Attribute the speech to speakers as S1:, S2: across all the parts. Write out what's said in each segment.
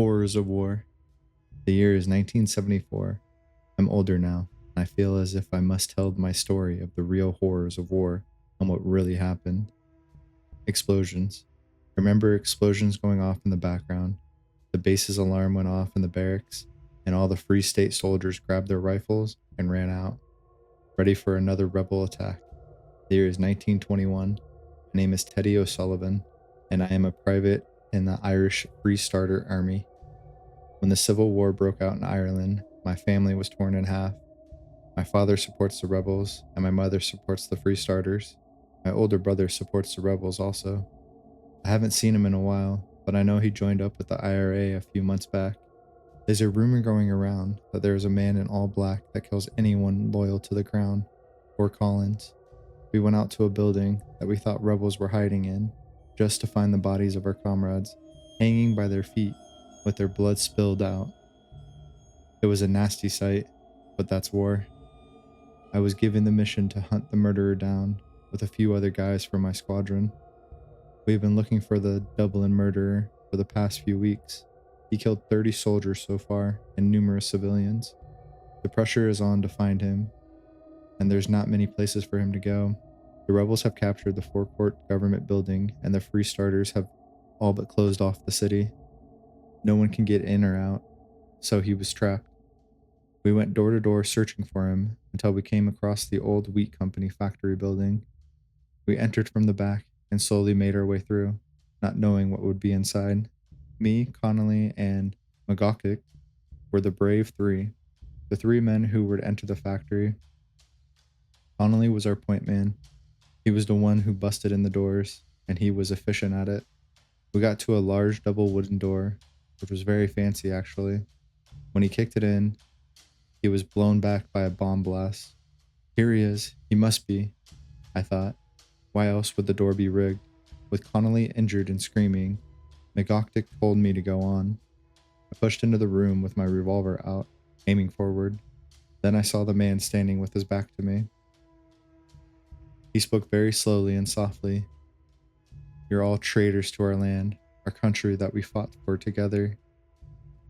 S1: Horrors of War. The year is 1974. I'm older now, and I feel as if I must tell my story of the real horrors of war and what really happened. Explosions. Remember explosions going off in the background. The base's alarm went off in the barracks, and all the Free State soldiers grabbed their rifles and ran out, ready for another rebel attack. The year is 1921. My name is Teddy O'Sullivan, and I am a private in the Irish Free Starter Army. When the Civil War broke out in Ireland, my family was torn in half. My father supports the rebels, and my mother supports the Free Starters. My older brother supports the rebels also. I haven't seen him in a while, but I know he joined up with the IRA a few months back. There's a rumor going around that there is a man in all black that kills anyone loyal to the crown, or Collins. We went out to a building that we thought rebels were hiding in, just to find the bodies of our comrades, hanging by their feet, with their blood spilled out. It was a nasty sight, but that's war. I was given the mission to hunt the murderer down with a few other guys from my squadron. We've been looking for the Dublin murderer for the past few weeks. He killed 30 soldiers so far and numerous civilians. The pressure is on to find him, and there's not many places for him to go. The rebels have captured the forecourt government building, and the Free Starters have all but closed off the city. No one can get in or out, so he was trapped. We went door to door searching for him until we came across the old wheat company factory building. We entered from the back and slowly made our way through, not knowing what would be inside. Me, Connolly, and McGawkick were the brave three, the three men who were to enter the factory. Connolly was our point man. He was the one who busted in the doors, and he was efficient at it. We got to a large double wooden door, which was very fancy actually. When he kicked it in, he was blown back by a bomb blast. Here he is, he must be, I thought. Why else would the door be rigged? With Connolly injured and screaming, McGawkick told me to go on. I pushed into the room with my revolver out, aiming forward. Then I saw the man standing with his back to me. He spoke very slowly and softly. You're all traitors to our land, our country that we fought for together.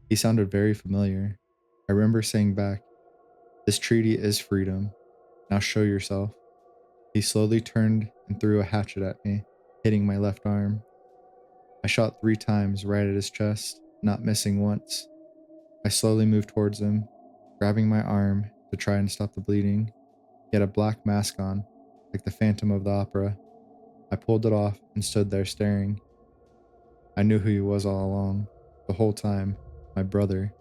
S1: He sounded very familiar. I remember saying back, this treaty is freedom. Now show yourself. He slowly turned and threw a hatchet at me, hitting my left arm. I shot 3 times right at his chest, not missing once. I slowly moved towards him, grabbing my arm to try and stop the bleeding. He had a black mask on, like the Phantom of the Opera. I pulled it off and stood there staring. I knew who he was all along, the whole time, my brother.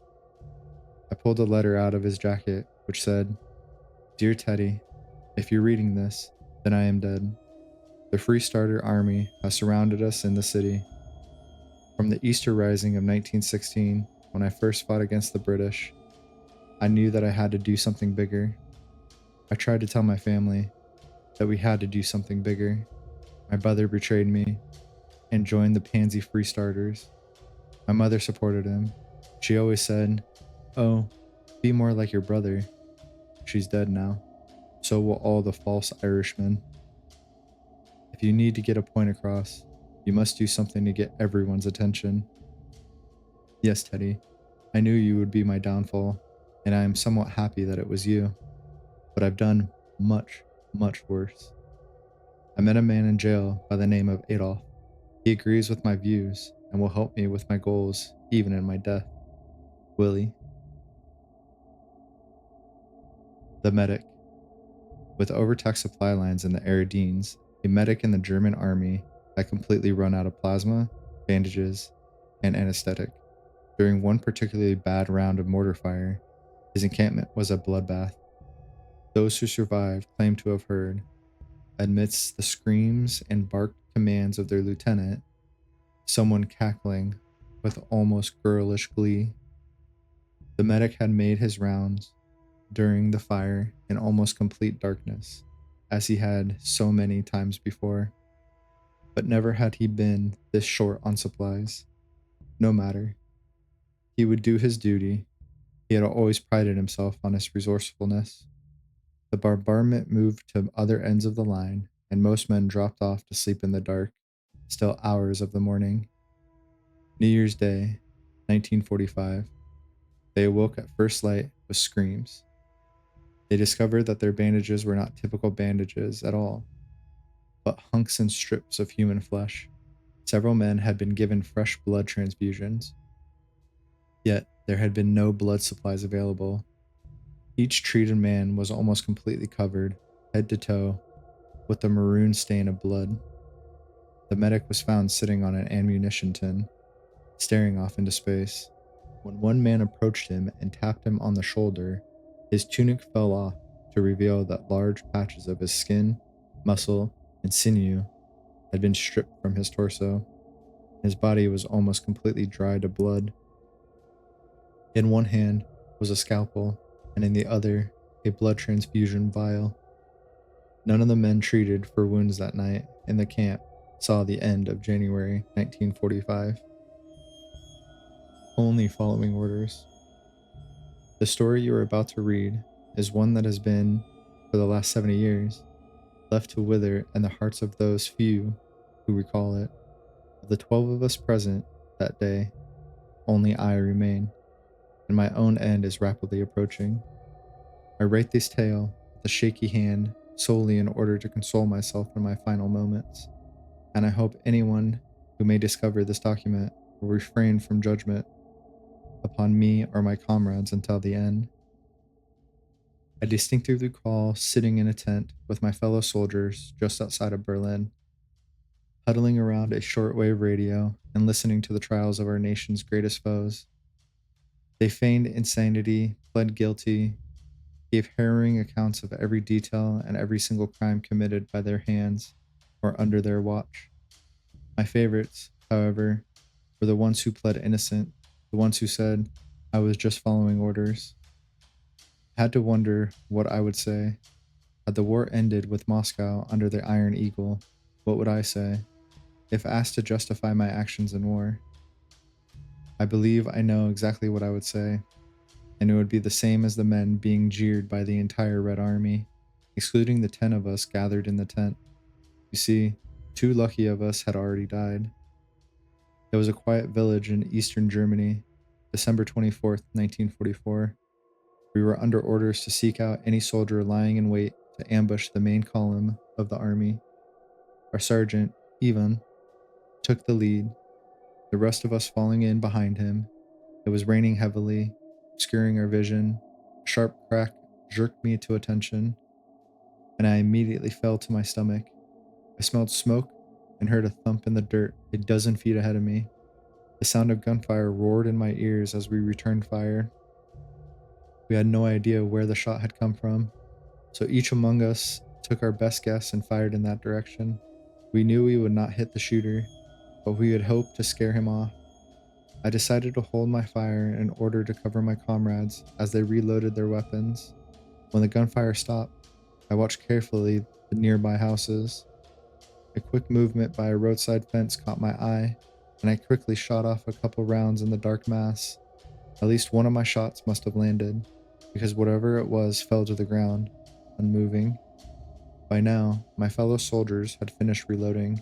S1: I pulled a letter out of his jacket, which said, Dear Teddy, if you're reading this, then I am dead. The Free Starter Army has surrounded us in the city. From the Easter Rising of 1916, when I first fought against the British, I knew that I had to do something bigger. I tried to tell my family that we had to do something bigger. My brother betrayed me and joined the Pansy Free Starters. My mother supported him. She always said, oh, be more like your brother. She's dead now. So will all the false Irishmen. If you need to get a point across, you must do something to get everyone's attention. Yes, Teddy, I knew you would be my downfall, and I am somewhat happy that it was you. But I've done much, much worse. I met a man in jail by the name of Adolf. He agrees with my views and will help me with my goals, even in my death. Willie. The medic. With overtaxed supply lines in the Aradines, a medic in the German army had completely run out of plasma, bandages, and anesthetic. During one particularly bad round of mortar fire, his encampment was a bloodbath. Those who survived claimed to have heard, amidst the screams and barked commands of their lieutenant, someone cackling with almost girlish glee. The medic had made his rounds during the fire in almost complete darkness, as he had so many times before. But never had he been this short on supplies. No matter. He would do his duty. He had always prided himself on his resourcefulness. The bombardment moved to other ends of the line, and most men dropped off to sleep in the dark, still hours of the morning. New Year's Day, 1945. They awoke at first light with screams. They discovered that their bandages were not typical bandages at all, but hunks and strips of human flesh. Several men had been given fresh blood transfusions, yet there had been no blood supplies available. Each treated man was almost completely covered, head to toe, with a maroon stain of blood. The medic was found sitting on an ammunition tin, staring off into space. When one man approached him and tapped him on the shoulder, his tunic fell off to reveal that large patches of his skin, muscle, and sinew had been stripped from his torso. His body was almost completely dry to blood. In one hand was a scalpel, and in the other, a blood transfusion vial. None of the men treated for wounds that night in the camp saw the end of January 1945. Only following orders. The story you are about to read is one that has been, for the last 70 years, left to wither in the hearts of those few who recall it. Of the 12 of us present that day, only I remain, and my own end is rapidly approaching. I write this tale with a shaky hand solely in order to console myself in my final moments, and I hope anyone who may discover this document will refrain from judgment upon me or my comrades until the end. I distinctly recall sitting in a tent with my fellow soldiers just outside of Berlin, huddling around a shortwave radio and listening to the trials of our nation's greatest foes. They feigned insanity, pled guilty, gave harrowing accounts of every detail and every single crime committed by their hands or under their watch. My favorites, however, were the ones who pled innocent, the ones who said, I was just following orders. I had to wonder what I would say. Had the war ended with Moscow under the Iron Eagle, what would I say, if asked to justify my actions in war? I believe I know exactly what I would say, and it would be the same as the men being jeered by the entire Red Army, excluding the 10 of us gathered in the tent. You see, 2 lucky of us had already died. It was a quiet village in eastern Germany, December 24th, 1944. We were under orders to seek out any soldier lying in wait to ambush the main column of the army. Our sergeant, Ivan, took the lead, the rest of us falling in behind him. It was raining heavily, obscuring our vision. A sharp crack jerked me to attention, and I immediately fell to my stomach. I smelled smoke and heard a thump in the dirt a dozen feet ahead of me. The sound of gunfire roared in my ears as we returned fire. We had no idea where the shot had come from, so each among us took our best guess and fired in that direction. We knew we would not hit the shooter, but we had hoped to scare him off. I decided to hold my fire in order to cover my comrades as they reloaded their weapons. When the gunfire stopped, I watched carefully the nearby houses. A quick movement by a roadside fence caught my eye, and I quickly shot off a couple rounds in the dark mass. At least one of my shots must have landed, because whatever it was fell to the ground, unmoving. By now, my fellow soldiers had finished reloading,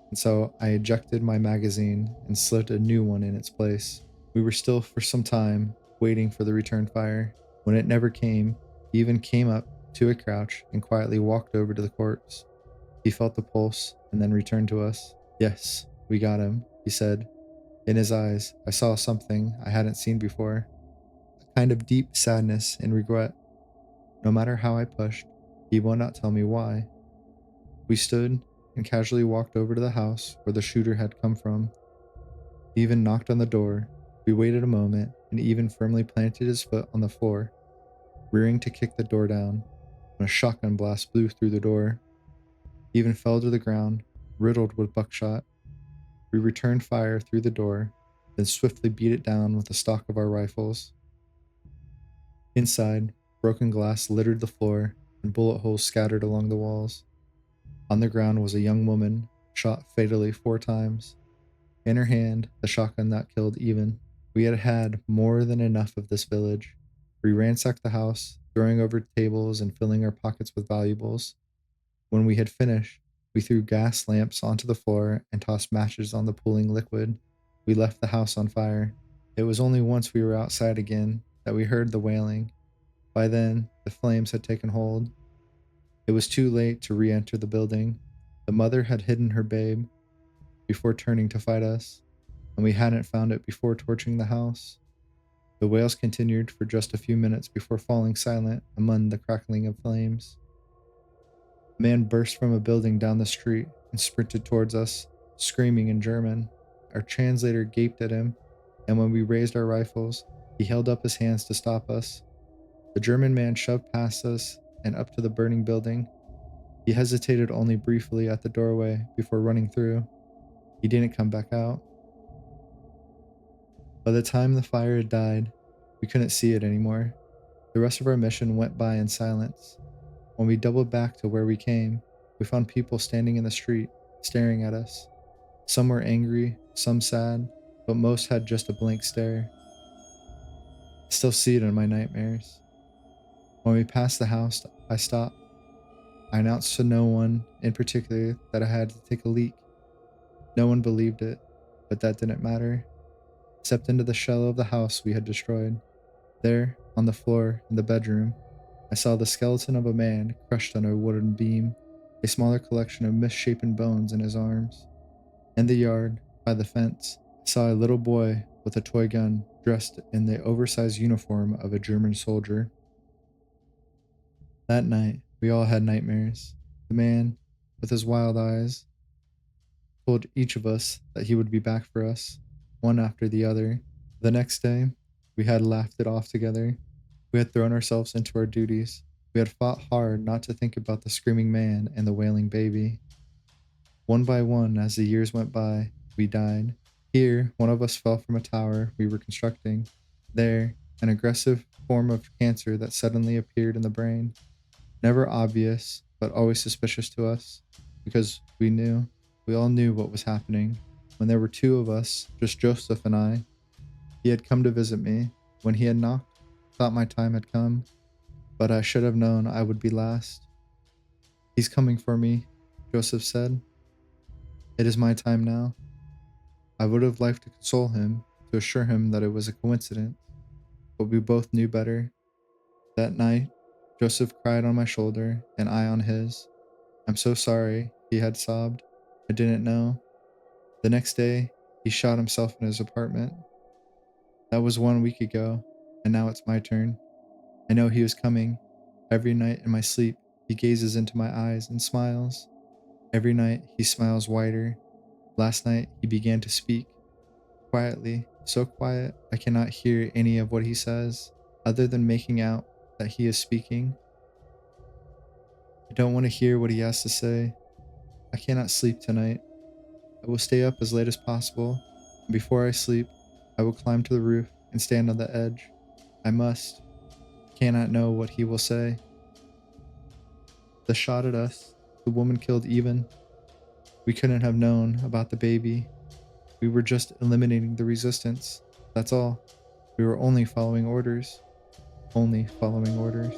S1: and so I ejected my magazine and slipped a new one in its place. We were still for some time waiting for the return fire. When it never came, he even came up to a crouch and quietly walked over to the corpse. He felt the pulse and then returned to us. Yes, we got him, he said. In his eyes, I saw something I hadn't seen before, a kind of deep sadness and regret. No matter how I pushed, he would not tell me why. We stood and casually walked over to the house where the shooter had come from. He even knocked on the door. We waited a moment, and even firmly planted his foot on the floor, rearing to kick the door down, when a shotgun blast blew through the door. He even fell to the ground, riddled with buckshot. We returned fire through the door, then swiftly beat it down with the stock of our rifles. Inside, broken glass littered the floor, and bullet holes scattered along the walls. On the ground was a young woman, shot fatally 4 times. In her hand, the shotgun that killed Even. We had had more than enough of this village. We ransacked the house, throwing over tables and filling our pockets with valuables. When we had finished, we threw gas lamps onto the floor and tossed matches on the pooling liquid. We left the house on fire. It was only once we were outside again that we heard the wailing. By then, the flames had taken hold. It was too late to re enter the building. The mother had hidden her babe before turning to fight us, and we hadn't found it before torching the house. The wails continued for just a few minutes before falling silent among the crackling of flames. A man burst from a building down the street and sprinted towards us, screaming in German. Our translator gaped at him, and when we raised our rifles, he held up his hands to stop us. The German man shoved past us and up to the burning building. He hesitated only briefly at the doorway before running through. He didn't come back out. By the time the fire had died, we couldn't see it anymore. The rest of our mission went by in silence. When we doubled back to where we came, we found people standing in the street, staring at us. Some were angry, some sad, but most had just a blank stare. I still see it in my nightmares. When we passed the house, I stopped. I announced to no one in particular that I had to take a leak. No one believed it, but that didn't matter. I stepped into the shell of the house we had destroyed. There, on the floor in the bedroom, I saw the skeleton of a man crushed on a wooden beam, a smaller collection of misshapen bones in his arms. In the yard, by the fence, I saw a little boy with a toy gun dressed in the oversized uniform of a German soldier. That night, we all had nightmares. The man, with his wild eyes, told each of us that he would be back for us, one after the other. The next day, we had laughed it off together. We had thrown ourselves into our duties. We had fought hard not to think about the screaming man and the wailing baby. One by one, as the years went by, we died. Here, one of us fell from a tower we were constructing. There, an aggressive form of cancer that suddenly appeared in the brain. Never obvious, but always suspicious to us, because we all knew what was happening. When there were two of us, just Joseph and I, he had come to visit me. When he had knocked, thought my time had come, but I should have known I would be last. He's coming for me, Joseph said. It is my time now. I would have liked to console him, to assure him that it was a coincidence, but we both knew better. That night, Joseph cried on my shoulder and I on his. I'm so sorry, he had sobbed. I didn't know. The next day, he shot himself in his apartment. That was 1 week ago, and now it's my turn. I know he was coming. Every night in my sleep, he gazes into my eyes and smiles. Every night, he smiles wider. Last night, he began to speak. Quietly, so quiet I cannot hear any of what he says, other than making out that he is speaking. I don't want to hear what he has to say. I cannot sleep tonight. I will stay up as late as possible, and before I sleep, I will climb to the roof and stand on the edge. I must. I cannot know what he will say. The shot at us, the woman killed Even. We couldn't have known about the baby. We were just eliminating the resistance. That's all. We were only following orders. Only following orders.